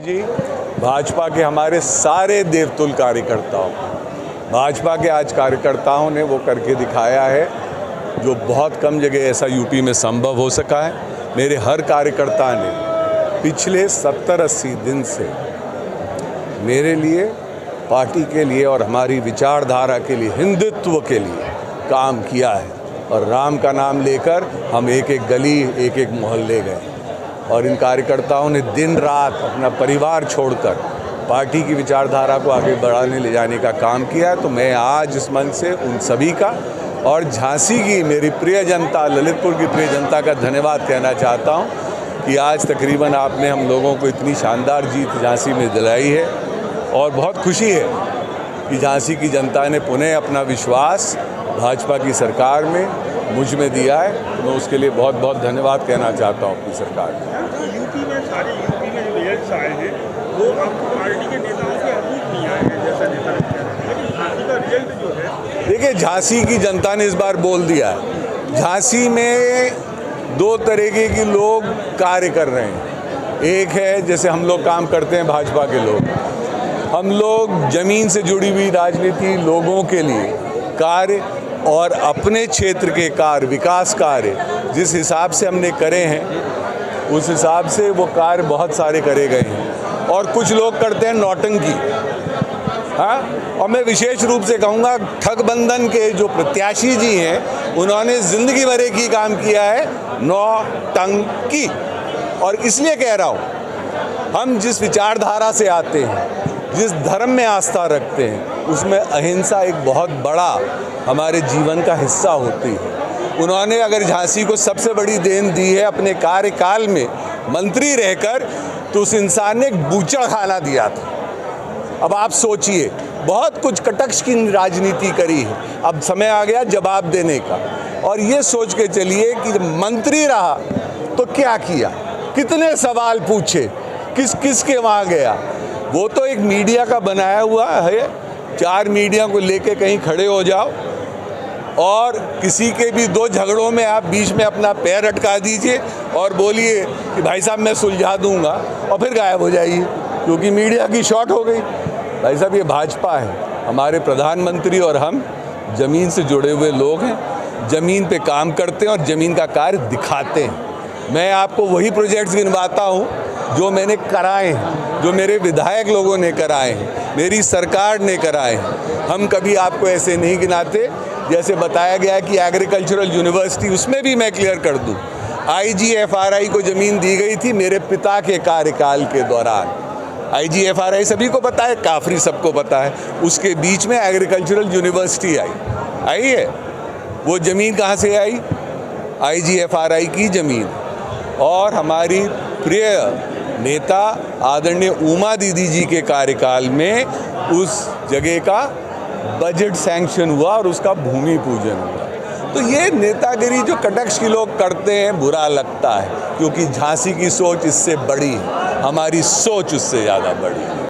जी, भाजपा के हमारे सारे देवतुल कार्यकर्ताओं, भाजपा के आज कार्यकर्ताओं ने वो करके दिखाया है जो बहुत कम जगह ऐसा यूपी में संभव हो सका है। मेरे हर कार्यकर्ता ने पिछले 70-80 दिन से मेरे लिए, पार्टी के लिए और हमारी विचारधारा के लिए, हिंदुत्व के लिए काम किया है। और राम का नाम लेकर हम एक एक गली, एक एक मोहल्ले गए और इन कार्यकर्ताओं ने दिन रात अपना परिवार छोड़कर पार्टी की विचारधारा को आगे बढ़ाने ले जाने का काम किया। तो मैं आज इस मंच से उन सभी का और झांसी की मेरी प्रिय जनता, ललितपुर की प्रिय जनता का धन्यवाद कहना चाहता हूं कि आज तकरीबन आपने हम लोगों को इतनी शानदार जीत झांसी में दिलाई है और बहुत खुशी है कि झांसी की जनता ने पुनः अपना विश्वास भाजपा की सरकार में मुझ में दिया है। तो मैं उसके लिए बहुत बहुत धन्यवाद कहना चाहता हूँ अपनी सरकार को। यूपी में जो रिजल्ट्स आए हैं वो आपको पार्टी के नेताओं के अनुरूप नहीं आए हैं जैसा नेता लगता है, लेकिन झांसी का रिजल्ट जो है, देखिए, झांसी की जनता ने इस बार बोल दिया है। झांसी में दो तरीके के लोग कार्य कर रहे हैं। एक है जैसे हम लोग काम करते हैं, भाजपा के लोग, हम लोग जमीन से जुड़ी हुई राजनीति, लोगों के लिए कार्य और अपने क्षेत्र के कार्य, विकास कार्य जिस हिसाब से हमने करे हैं उस हिसाब से वो कार्य बहुत सारे करे गए हैं। और कुछ लोग करते हैं नौटंकी, हाँ। और मैं विशेष रूप से कहूँगा ठगबंधन के जो प्रत्याशी जी हैं उन्होंने ज़िंदगी भर एक ही काम किया है, नौटंकी। और इसलिए कह रहा हूँ, हम जिस विचारधारा से आते हैं, जिस धर्म में आस्था रखते हैं, उसमें अहिंसा एक बहुत बड़ा हमारे जीवन का हिस्सा होती है। उन्होंने अगर झांसी को सबसे बड़ी देन दी है अपने कार्यकाल में मंत्री रहकर, तो उस इंसान ने एक बूचड़ खाना दिया था। अब आप सोचिए, बहुत कुछ कटक्ष की राजनीति करी है, अब समय आ गया जवाब देने का। और ये सोच के चलिए कि जब मंत्री रहा तो क्या किया, कितने सवाल पूछे, किस किस के वहाँ गया। वो तो एक मीडिया का बनाया हुआ है, 4 मीडिया को लेके कहीं खड़े हो जाओ और किसी के भी 2 झगड़ों में आप बीच में अपना पैर अटका दीजिए और बोलिए कि भाई साहब मैं सुलझा दूंगा, और फिर गायब हो जाइए क्योंकि मीडिया की शॉर्ट हो गई। भाई साहब, ये भाजपा है, हमारे प्रधानमंत्री और हम ज़मीन से जुड़े हुए लोग हैं, ज़मीन पे काम करते हैं और ज़मीन का कार्य दिखाते हैं। मैं आपको वही प्रोजेक्ट्स गिनवाता हूँ जो मैंने कराए हैं, जो मेरे विधायक लोगों ने कराए हैं, मेरी सरकार ने कराए हैं। हम कभी आपको ऐसे नहीं गिनाते। जैसे बताया गया है कि एग्रीकल्चरल यूनिवर्सिटी, उसमें भी मैं क्लियर कर दूं, IGFRI को ज़मीन दी गई थी मेरे पिता के कार्यकाल के दौरान। IGFRI सभी को पता है, काफरी सबको पता है। उसके बीच में एग्रीकल्चरल यूनिवर्सिटी आई है। वो ज़मीन कहाँ से आई? IGFRI की ज़मीन। और हमारी प्रिय नेता आदरणीय उमा दीदी जी के कार्यकाल में उस जगह का बजट सैंक्शन हुआ और उसका भूमि पूजन हुआ। तो ये नेतागिरी जो कटक्ष के लोग करते हैं, बुरा लगता है, क्योंकि झांसी की सोच इससे बड़ी है, हमारी सोच उससे ज़्यादा बड़ी है।